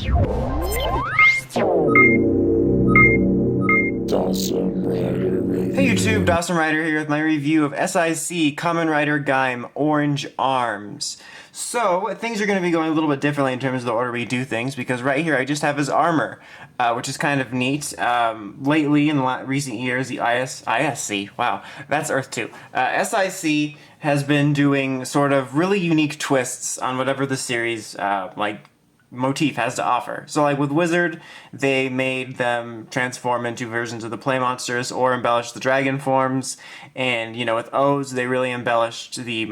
Hey YouTube, Dawson Rider here with my review of SIC Kamen Rider Gaim Orange Arms. So, things are going to be going a little bit differently in terms of the order we do things, because right here I just have his armor, which is kind of neat. Lately, in the recent years, the ISC, wow, that's Earth 2. SIC has been doing sort of really unique twists on whatever the series, motif has to offer. So like with Wizard, they made them transform into versions of the play monsters or embellish the dragon forms, and with O's they really embellished the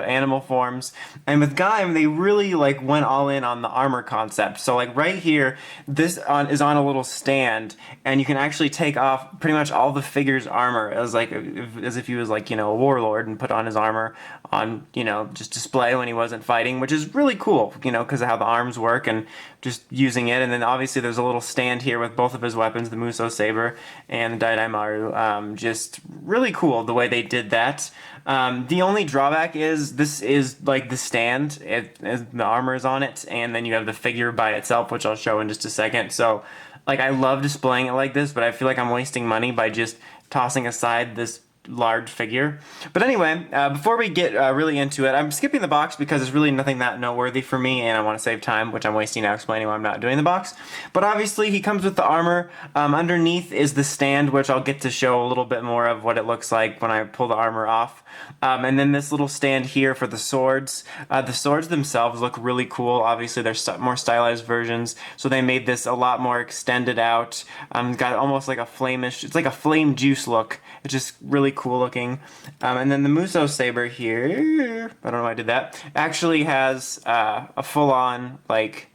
animal forms, and with Gaim they really went all in on the armor concept. So like right here, this is on a little stand, and you can actually take off pretty much all the figure's armor as if he was a warlord, and put on his armor on just display when he wasn't fighting, which is really cool, because of how the arms work and just using it. And then obviously there's a little stand here with both of his weapons, the Mousou Saber and the Daidaimaru. Just really cool the way they did that. The only drawback is this is the stand, the armor is on it, and then you have the figure by itself, which I'll show in just a second. So I love displaying it like this, but I feel like I'm wasting money by just tossing aside this large figure. But anyway, before we get really into it, I'm skipping the box because there's really nothing that noteworthy for me, and I want to save time, which I'm wasting now explaining why I'm not doing the box. But obviously he comes with the armor. Underneath is the stand, which I'll get to show a little bit more of what it looks like when I pull the armor off. And then this little stand here for the swords. The swords themselves look really cool. Obviously there's more stylized versions, so they made this a lot more extended out. Got almost like a flamish, it's like a flame juice look. It's just really cool looking. And then the Mousou Saber here, I don't know why I did that, actually has a full-on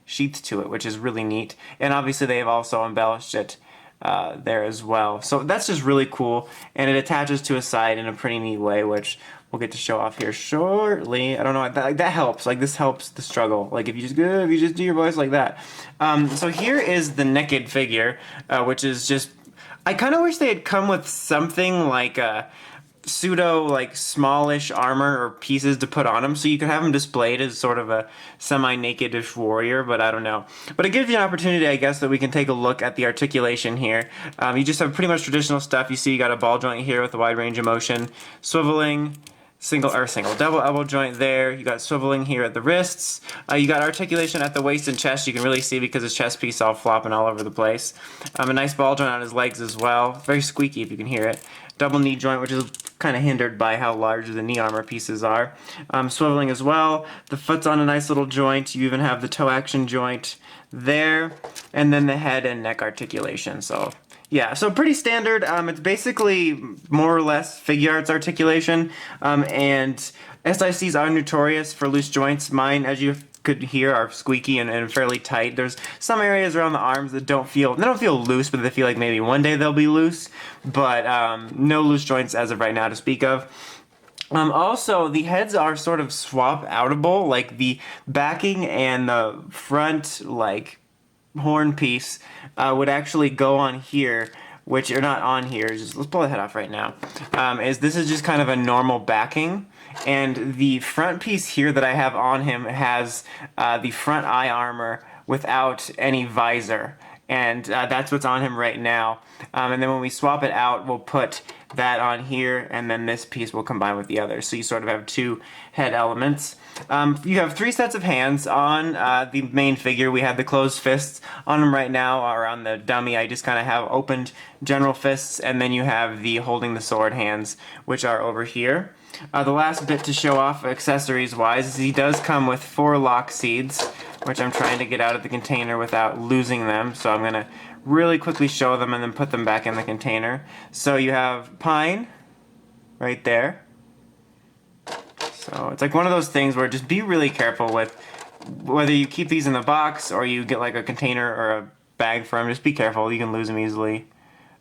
sheath to it, which is really neat. And obviously they have also embellished it there as well. So that's just really cool, and it attaches to a side in a pretty neat way, which we'll get to show off here shortly. I don't know, that helps. This helps the struggle. If you just do your voice like that. So here is the naked figure, which is just, I kind of wish they had come with something like a pseudo smallish armor or pieces to put on him, so you could have him displayed as sort of a semi-naked-ish warrior, but I don't know. But it gives you an opportunity, I guess, that we can take a look at the articulation here. You just have pretty much traditional stuff. You see you got a ball joint here with a wide range of motion, swiveling, double elbow joint there. You got swiveling here at the wrists. You got articulation at the waist and chest. You can really see because his chest piece all flopping all over the place. A nice ball joint on his legs as well. Very squeaky if you can hear it. Double knee joint, which is kind of hindered by how large the knee armor pieces are. Swiveling as well. The foot's on a nice little joint. You even have the toe action joint there. And then the head and neck articulation. So yeah, so pretty standard. It's basically more or less figure arts articulation, and SICs are notorious for loose joints. Mine, as you could hear, are squeaky and fairly tight. There's some areas around the arms that don't feel loose, but they feel like maybe one day they'll be loose, but no loose joints as of right now to speak of. Also, the heads are sort of swap-outable, the backing and the front, horn piece would actually go on here, which are not on here. Let's pull the head off right now. This is just kind of a normal backing, and the front piece here that I have on him has the front eye armor without any visor, and that's what's on him right now. And then when we swap it out, we'll put that on here, and then this piece will combine with the other. So you sort of have two head elements. You have three sets of hands on the main figure. We have the closed fists on him right now, or on the dummy. I just kind of have opened general fists, and then you have the holding the sword hands, which are over here. The last bit to show off accessories-wise is he does come with 4 lock seeds, which I'm trying to get out of the container without losing them, so I'm going to really quickly show them and then put them back in the container. So you have Pine right there. So it's one of those things where just be really careful with whether you keep these in the box or you get a container or a bag for them. Just be careful, you can lose them easily.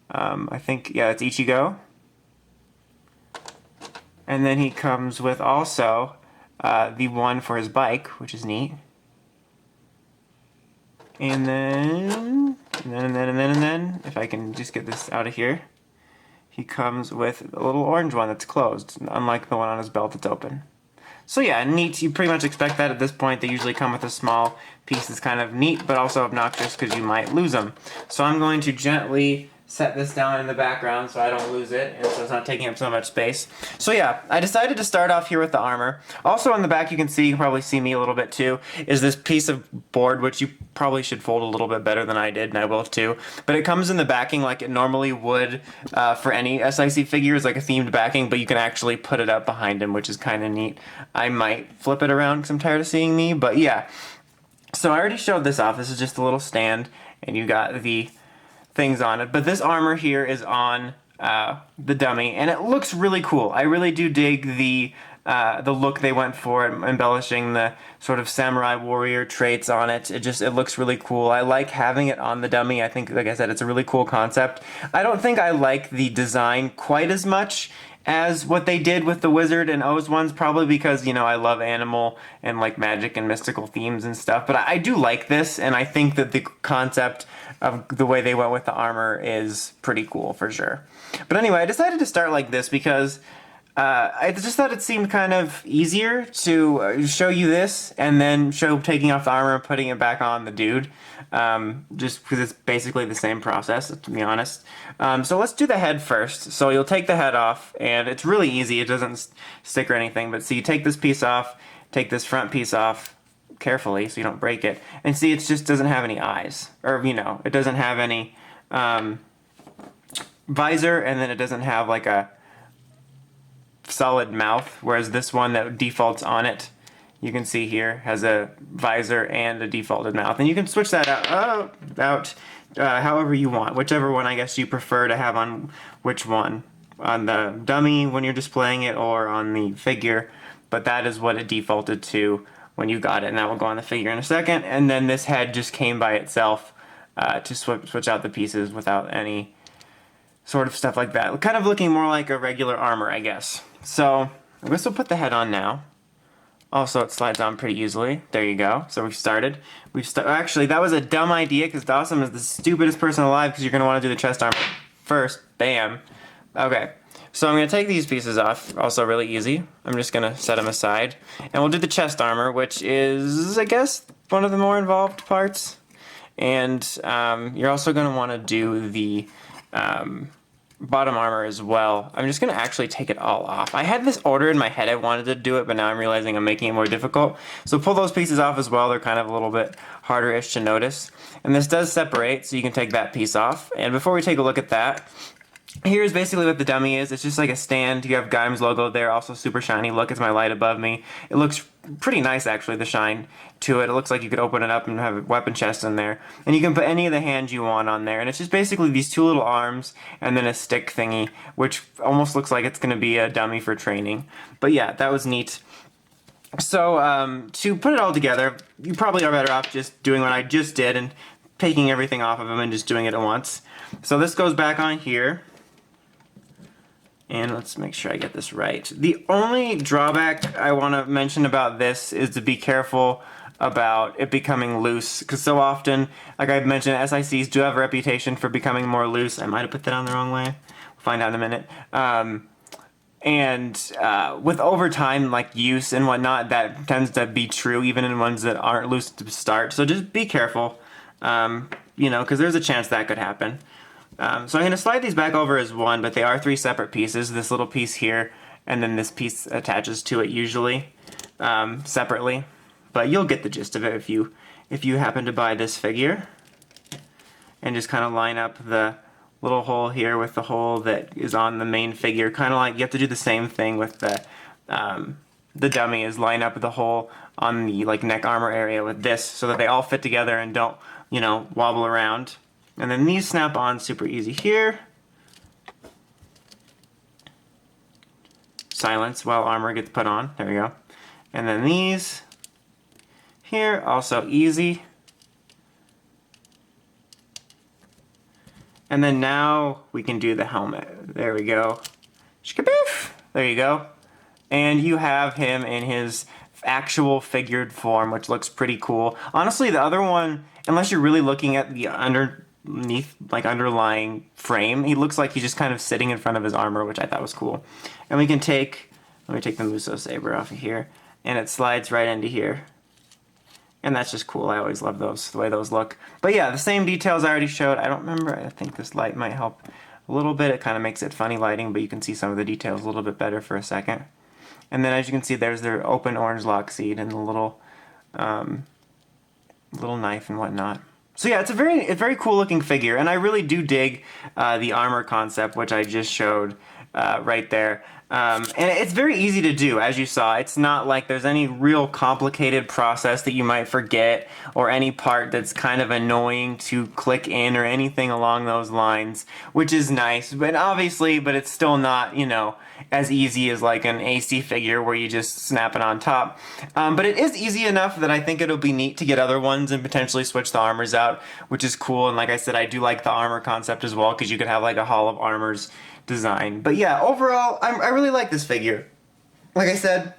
I think, yeah, it's Ichigo. And then he comes with also the one for his bike, which is neat. And then, if I can just get this out of here, he comes with a little orange one that's closed, unlike the one on his belt that's open. So yeah, neat. You pretty much expect that at this point. They usually come with a small piece that's kind of neat, but also obnoxious because you might lose them. So I'm going to gently set this down in the background so I don't lose it, and so it's not taking up so much space. So yeah, I decided to start off here with the armor. Also on the back, you can probably see me a little bit too, is this piece of board, which you probably should fold a little bit better than I did, and I will too. But it comes in the backing like it normally would for any SIC figures, like a themed backing, but you can actually put it up behind him, which is kind of neat. I might flip it around because I'm tired of seeing me, but yeah. So I already showed this off. This is just a little stand, and you got the things on it, but this armor here is on the dummy, and it looks really cool. I really do dig the look they went for, embellishing the sort of samurai warrior traits on it. It looks really cool. I like having it on the dummy. I think, like I said, it's a really cool concept. I don't think I like the design quite as much as what they did with the Wizard and O's ones, probably because, you know, I love animal and like magic and mystical themes and stuff, but I do like this, and I think that the concept of the way they went with the armor is pretty cool for sure. But anyway, I decided to start like this because I just thought it seemed kind of easier to show you this and then show taking off the armor and putting it back on the dude. Just because it's basically the same process, to be honest. So let's do the head first. So you'll take the head off, and it's really easy. It doesn't stick or anything, but so you take this piece off, take this front piece off carefully so you don't break it, and see, it just doesn't have any eyes, or, you know, it doesn't have any visor, and then it doesn't have like a solid mouth, whereas this one that defaults on it, you can see here, has a visor and a defaulted mouth. And you can switch that out however you want, whichever one I guess you prefer to have on which one, on the dummy when you're displaying it or on the figure, but that is what it defaulted to when you got it, and that will go on the figure in a second. And then this head just came by itself to switch out the pieces without any sort of stuff like that. Kind of looking more like a regular armor, I guess. So I guess we'll put the head on now. Also, it slides on pretty easily. There you go. So we've started. Actually, that was a dumb idea because Dawson is the stupidest person alive, because you're going to want to do the chest armor first. Bam. Okay. So I'm going to take these pieces off. Also really easy. I'm just going to set them aside. And we'll do the chest armor, which is, I guess, one of the more involved parts. And you're also going to want to do the bottom armor as well. I'm just going to actually take it all off. I had this order in my head. I wanted to do it, but now I'm realizing I'm making it more difficult. So pull those pieces off as well. They're kind of a little bit harder-ish to notice. And this does separate, so you can take that piece off. And before we take a look at that, here's basically what the dummy is. It's just like a stand. You have Gaim's logo there, also super shiny. Look, it's my light above me. It looks pretty nice, actually, the shine to it. It looks like you could open it up and have a weapon chest in there. And you can put any of the hands you want on there. And it's just basically these two little arms and then a stick thingy, which almost looks like it's going to be a dummy for training. But yeah, that was neat. So to put it all together, you probably are better off just doing what I just did and taking everything off of them and just doing it at once. So this goes back on here. And let's make sure I get this right. The only drawback I want to mention about this is to be careful about it becoming loose, because so often, like I've mentioned, SICs do have a reputation for becoming more loose. I might have put that on the wrong way. We'll find out in a minute. With overtime, like use and whatnot, that tends to be true even in ones that aren't loose to start. So just be careful, you know, because there's a chance that could happen. So I'm going to slide these back over as one, but they are three separate pieces. This little piece here, and then this piece attaches to it usually separately. But you'll get the gist of it if you happen to buy this figure. And just kind of line up the little hole here with the hole that is on the main figure. Kind of like you have to do the same thing with the dummy, is line up the hole on the like neck armor area with this so that they all fit together and don't, you know, wobble around. And then these snap on super easy here. Silence while armor gets put on. There we go. And then these here, also easy. And then now we can do the helmet. There we go. Shkaboof! There you go. And you have him in his actual figured form, which looks pretty cool. Honestly, the other one, unless you're really looking at the underlying frame, he looks like he's just kind of sitting in front of his armor, which I thought was cool. And we can take, let me take the Mousou Saber off of here. and it slides right into here. And that's just cool. I always love those, the way those look. But yeah, the same details I already showed. I don't remember. I think this light might help a little bit. It kind of makes it funny lighting, but you can see some of the details a little bit better for a second. And then as you can see, there's their open orange lock seed and the little knife and whatnot. So yeah, it's a very cool looking figure, and I really do dig the armor concept, which I just showed right there. And it's very easy to do, as you saw. It's not like there's any real complicated process that you might forget, or any part that's kind of annoying to click in, or anything along those lines, which is nice. But it's still not, you know, as easy as like an AC figure where you just snap it on top. But it is easy enough that I think it'll be neat to get other ones and potentially switch the armors out, which is cool. And like I said, I do like the armor concept as well, because you could have like a Hall of Armors design. But yeah, overall, I really like this figure. Like I said,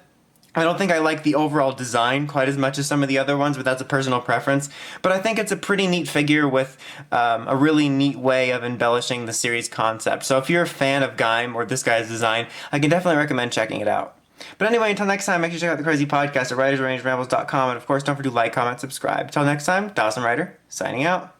I don't think I like the overall design quite as much as some of the other ones, but that's a personal preference. But I think it's a pretty neat figure with a really neat way of embellishing the series concept. So if you're a fan of Gaim or this guy's design, I can definitely recommend checking it out. But anyway, until next time, make sure you check out the Crazy Podcast at writersrangerambles.com. And of course, don't forget to like, comment, subscribe. Until next time, Dawson Ryder, signing out.